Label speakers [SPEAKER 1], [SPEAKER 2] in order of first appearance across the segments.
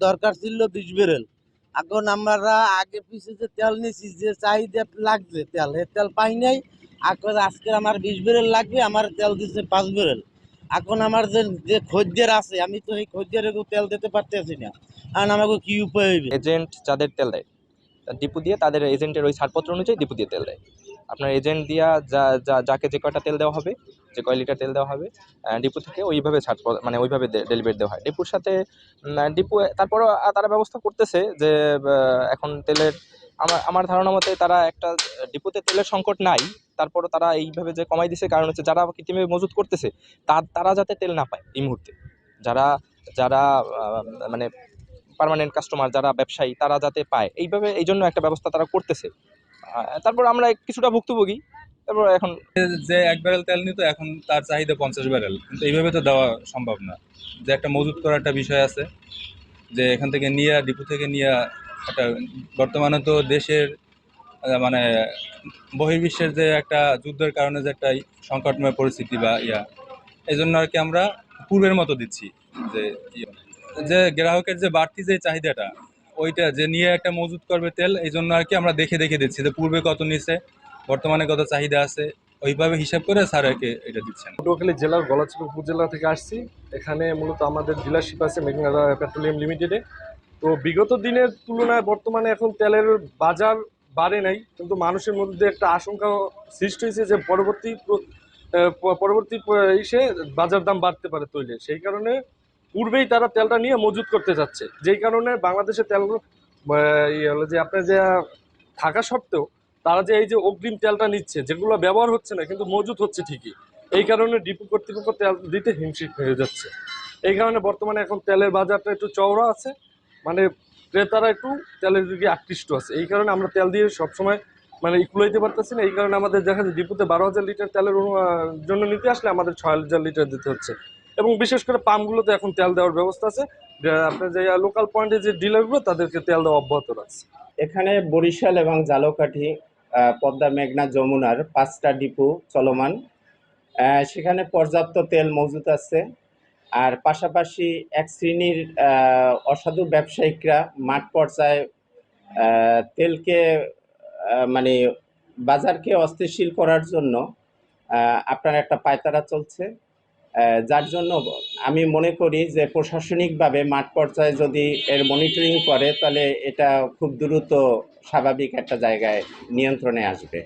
[SPEAKER 1] দরকার ছিল 20 ব্যারেল। এখন আমরা আগে পিছে যে তেল নিছি, যে চাহিদা লাগছে তেল, এই তেল পাই নাই। এখন আজকে আমার 20 ব্যারেল লাগবে, আমার তেল দিচ্ছে 5 ব্যারেল। এখন আমার যে খদ্দের আছে, আমি তো এই খদ্দেরকে তেল দিতে পারতেছি না। আর আমাকে কি উপায় হইবে?
[SPEAKER 2] এজেন্ট যাদের তেল দেয় ডিপো দিয়ে, তাদের এজেন্টের ওই ছাড়পত্র অনুযায়ী ডিপো দিয়ে তেল দেয়। আপনার এজেন্ট দিয়া যাকে যে কয়টা তেল দেওয়া হবে, যে কয় লিটার তেল দেওয়া হবে, ডিপো থেকে ওইভাবে মানে ওইভাবে ডেলিভারি দেওয়া হয় ডিপোর সাথে। ডিপো তারপরও তারা ব্যবস্থা করতেছে যে এখন তেলের আমার ধারণা মতে তারা একটা ডিপোতে তেলের সংকট নাই, তারপরও তারা এইভাবে যে কমাই দিছে কারণ হচ্ছে যারা কৃত্রিমভাবে মজুত করতেছে তারা যাতে তেল না পায় এই মুহূর্তে। যারা যারা মানে পার্মানেন্ট কাস্টমার, যারা ব্যবসায়ী, তারা যাতে পায় এইভাবে, এই জন্য একটা ব্যবস্থা তারা করতেছে। তারপর আমরা কিছুটা ভুক্তভোগী। তারপর এখন
[SPEAKER 3] যে 1 ব্যারেল তেল নিত, এখন তার চাহিদা 50 ব্যারেল, কিন্তু এইভাবে তো দেওয়া সম্ভব না। যে একটা মজুত করার একটা বিষয় আছে, যে এখান থেকে নিয়ে ডিপো থেকে নিয়ে একটা, বর্তমানে তো দেশের মানে বহির্বিশ্বের যে একটা যুদ্ধের কারণে যে একটা সংকটময় পরিস্থিতি বা এই জন্য আর কি আমরা পূর্বের মতো দিচ্ছি। যে যে গ্রাহকের যে বাড়তি যে চাহিদাটা, ওইটা যে নিয়ে একটা মজুত করবে তেল, এই জন্য আর কি আমরা দেখে দেখে দিচ্ছি যে পূর্বে কত নিচ্ছে, বর্তমানে কত চাহিদা আছে, ওইভাবে হিসাব করে স্যার আর কি এটা দিচ্ছেন।
[SPEAKER 4] পটুয়াখালী জেলার গলাচিপা উপজেলা থেকে আসছি। এখানে মূলত আমাদের ডিলারশিপ আছে মেঘনা পেট্রোলিয়াম লিমিটেডে। তো বিগত দিনের তুলনায় বর্তমানে এখন তেলের বাজার বাড়ে নাই, কিন্তু মানুষের মধ্যে একটা আশঙ্কা সৃষ্টি হয়েছে যে পরবর্তী ইসে বাজার দাম বাড়তে পারে তৈলের। সেই কারণে পূর্বেই তারা তেলটা নিয়ে মজুত করতে যাচ্ছে, যেই কারণে বাংলাদেশে তেল হলো যে আপনার যে থাকা সত্ত্বেও তারা যে এই যে অগ্রিম তেলটা নিচ্ছে, যেগুলো ব্যবহার হচ্ছে না কিন্তু মজুত হচ্ছে ঠিকই, এই কারণে ডিপো কর্তৃপক্ষ তেল দিতে হিমশিম হয়ে যাচ্ছে। এই কারণে বর্তমানে এখন তেলের বাজারটা একটু চওড়া আছে, মানে ক্রেতারা একটু তেলের দিকে আকৃষ্ট আছে। এই কারণে আমরা তেল দিয়ে সবসময় মানে কুলাইতে পারতেছি না। এই কারণে আমাদের দেখা যায় ডিপোতে 12,000 লিটার তেলের জন্য নিতে আসলে আমাদের 6,000 লিটার দিতে হচ্ছে। এবং বিশেষ করে পাম্পগুলোতে এখন তেল দেওয়ার ব্যবস্থা আছে, আপনার যে লোকাল পয়েন্টে যে ডিলারগুলো তাদেরকে তেল দেওয়া অব্যাহত আছে।
[SPEAKER 5] এখানে বরিশাল এবং জালকাঠি, পদ্মা, মেঘনা, যমুনার 5টা ডিপো চলমান। সেখানে পর্যাপ্ত তেল মজুত আছে। আর পাশাপাশি এক শ্রেণীর অসাধু ব্যবসায়িকরা মাঠ পর্যায়ে তেলকে মানে বাজারকে অস্থিতিশীল করার জন্য আপনার একটা পায়তারা চলছে, যার জন্য আমি মনে করি যে প্রশাসনিকভাবে মাঠ পর্যায়ে যদি এর মনিটরিং করে তাহলে এটা খুব দ্রুত স্বাভাবিক একটা জায়গায় নিয়ন্ত্রণে আসবে।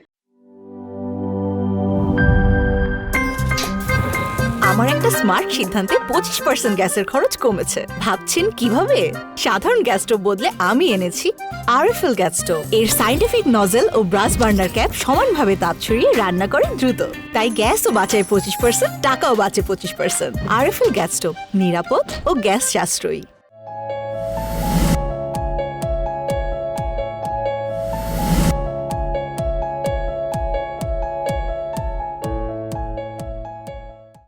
[SPEAKER 6] আমার একটা স্মার্ট সিদ্ধান্তে 25% গ্যাসের খরচ কমেছে। ভাবছেন কিভাবে? সাধারণ গ্যাস স্টোভ বদলে আমি এনেছি আরএফএল গ্যাস স্টোভ। এর সাইন্টিফিক নজল ও ব্রাস বার্নার ক্যাপ সমানভাবে তাপ ছড়িয়ে রান্না করে দ্রুত, তাই গ্যাসও বাঁচায় 25%, টাকাও বাঁচে 25%। আরএফএল গ্যাস স্টোভ নিরাপদ ও গ্যাস সাশ্রয়ী।